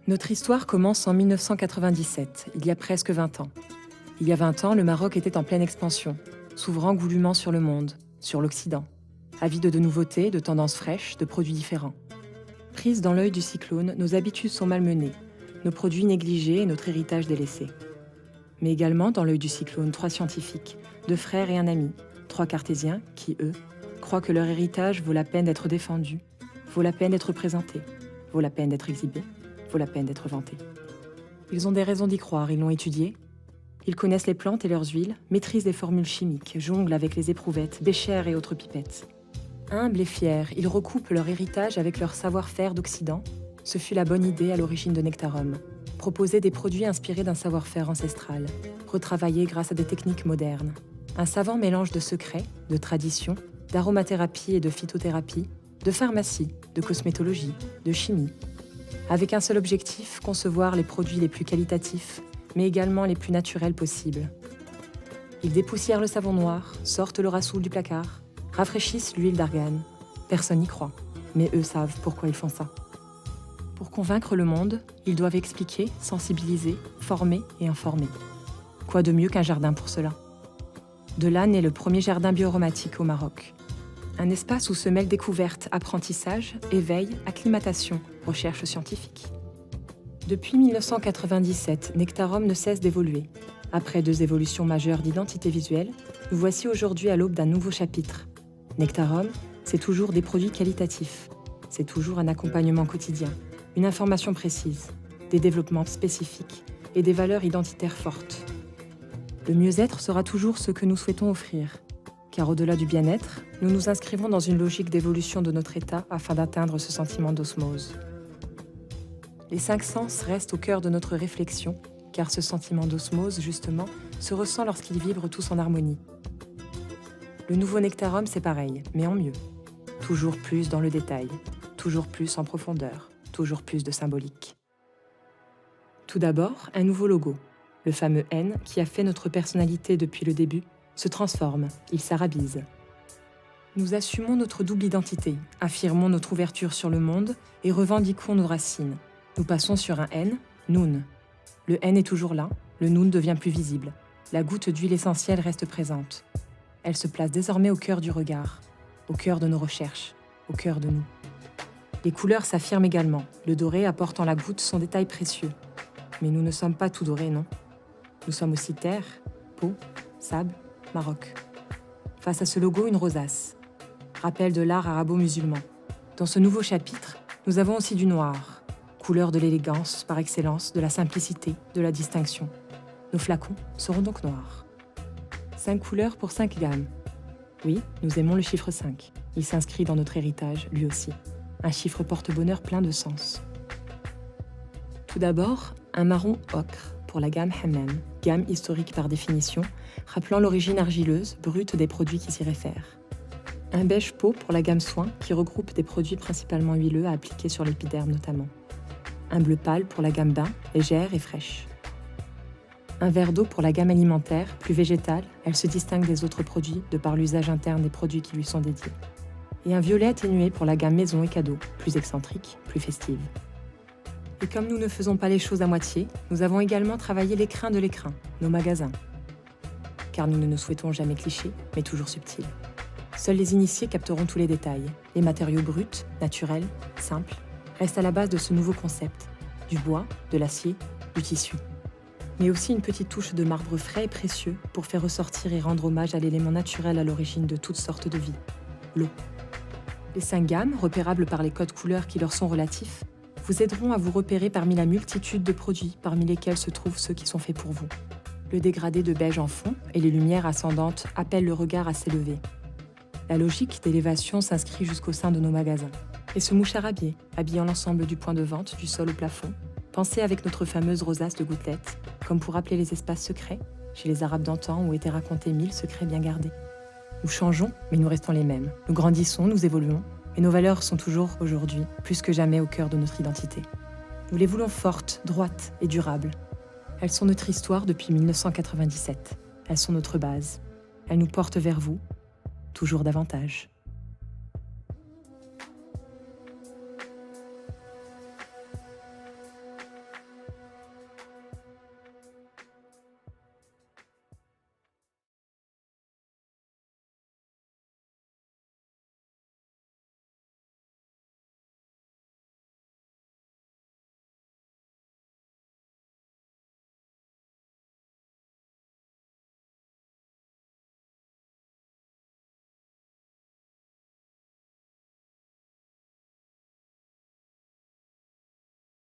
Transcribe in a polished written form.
Notre histoire commence en 1997, il y a presque 20 ans. Il y a 20 ans, le Maroc était en pleine expansion, s'ouvrant goulûment sur le monde, sur l'Occident, avide de nouveautés, de tendances fraîches, de produits différents. Prises dans l'œil du cyclone, nos habitudes sont malmenées, nos produits négligés et notre héritage délaissé. Mais également dans l'œil du cyclone, 3 scientifiques, 2 frères et un ami, 3 cartésiens qui, eux, croient que leur héritage vaut la peine d'être défendu, vaut la peine d'être présenté, vaut la peine d'être exhibé, vaut la peine d'être vanté. Ils ont des raisons d'y croire, ils l'ont étudié. Ils connaissent les plantes et leurs huiles, maîtrisent les formules chimiques, jonglent avec les éprouvettes, béchères et autres pipettes. Humbles et fiers, ils recoupent leur héritage avec leur savoir-faire d'Occident. Ce fut la bonne idée à l'origine de Nectarum. Proposer des produits inspirés d'un savoir-faire ancestral, retravaillés grâce à des techniques modernes. Un savant mélange de secrets, de traditions, d'aromathérapie et de phytothérapie, de pharmacie, de cosmétologie, de chimie. Avec un seul objectif, concevoir les produits les plus qualitatifs, mais également les plus naturels possibles. Ils dépoussièrent le savon noir, sortent le rassoul du placard, rafraîchissent l'huile d'argan. Personne n'y croit, mais eux savent pourquoi ils font ça. Pour convaincre le monde, ils doivent expliquer, sensibiliser, former et informer. Quoi de mieux qu'un jardin pour cela? De là naît le premier jardin bioaromatique au Maroc. Un espace où se mêlent découverte, apprentissage, éveil, acclimatation, recherche scientifique. Depuis 1997, Nectarum ne cesse d'évoluer. Après 2 évolutions majeures d'identité visuelle, nous voici aujourd'hui à l'aube d'un nouveau chapitre. Nectarum, c'est toujours des produits qualitatifs. C'est toujours un accompagnement quotidien, une information précise, des développements spécifiques et des valeurs identitaires fortes. Le mieux-être sera toujours ce que nous souhaitons offrir. Car au-delà du bien-être, nous nous inscrivons dans une logique d'évolution de notre état afin d'atteindre ce sentiment d'osmose. Les 5 sens restent au cœur de notre réflexion, car ce sentiment d'osmose, justement, se ressent lorsqu'ils vibrent tous en harmonie. Le nouveau Nectarum, c'est pareil, mais en mieux. Toujours plus dans le détail, toujours plus en profondeur, toujours plus de symbolique. Tout d'abord, un nouveau logo, le fameux N qui a fait notre personnalité depuis le début, se transforme, il s'arabise. Nous assumons notre double identité, affirmons notre ouverture sur le monde et revendiquons nos racines. Nous passons sur un N, Noun. Le N est toujours là, le Noun devient plus visible. La goutte d'huile essentielle reste présente. Elle se place désormais au cœur du regard, au cœur de nos recherches, au cœur de nous. Les couleurs s'affirment également. Le doré apporte en la goutte son détail précieux. Mais nous ne sommes pas tout dorés, non. Nous sommes aussi terre, peau, sable, Maroc. Face à ce logo, une rosace. Rappel de l'art arabo-musulman. Dans ce nouveau chapitre, nous avons aussi du noir. Couleur de l'élégance, par excellence, de la simplicité, de la distinction. Nos flacons seront donc noirs. 5 couleurs pour 5 gammes. Oui, nous aimons le chiffre 5. Il s'inscrit dans notre héritage, lui aussi. Un chiffre porte-bonheur plein de sens. Tout d'abord, un marron ocre pour la gamme Hammam, gamme historique par définition, rappelant l'origine argileuse, brute des produits qui s'y réfèrent. Un beige peau pour la gamme soins, qui regroupe des produits principalement huileux à appliquer sur l'épiderme notamment. Un bleu pâle pour la gamme bain, légère et fraîche. Un vert d'eau pour la gamme alimentaire, plus végétale, elle se distingue des autres produits de par l'usage interne des produits qui lui sont dédiés. Et un violet atténué pour la gamme maison et cadeaux, plus excentrique, plus festive. Et comme nous ne faisons pas les choses à moitié, nous avons également travaillé l'écrin de l'écrin, nos magasins. Car nous ne nous souhaitons jamais clichés, mais toujours subtils. Seuls les initiés capteront tous les détails. Les matériaux bruts, naturels, simples, restent à la base de ce nouveau concept. Du bois, de l'acier, du tissu. Mais aussi une petite touche de marbre frais et précieux pour faire ressortir et rendre hommage à l'élément naturel à l'origine de toutes sortes de vie, l'eau. Les 5 gammes, repérables par les codes couleurs qui leur sont relatifs, vous aideront à vous repérer parmi la multitude de produits parmi lesquels se trouvent ceux qui sont faits pour vous. Le dégradé de beige en fond et les lumières ascendantes appellent le regard à s'élever. La logique d'élévation s'inscrit jusqu'au sein de nos magasins. Et ce moucharabier, habillant l'ensemble du point de vente, du sol au plafond, pensé avec notre fameuse rosace de gouttelettes, comme pour appeler les espaces secrets, chez les Arabes d'antan où étaient racontés 1000 secrets bien gardés. Nous changeons, mais nous restons les mêmes. Nous grandissons, nous évoluons. Et nos valeurs sont toujours, aujourd'hui, plus que jamais au cœur de notre identité. Nous les voulons fortes, droites et durables. Elles sont notre histoire depuis 1997. Elles sont notre base. Elles nous portent vers vous, toujours davantage.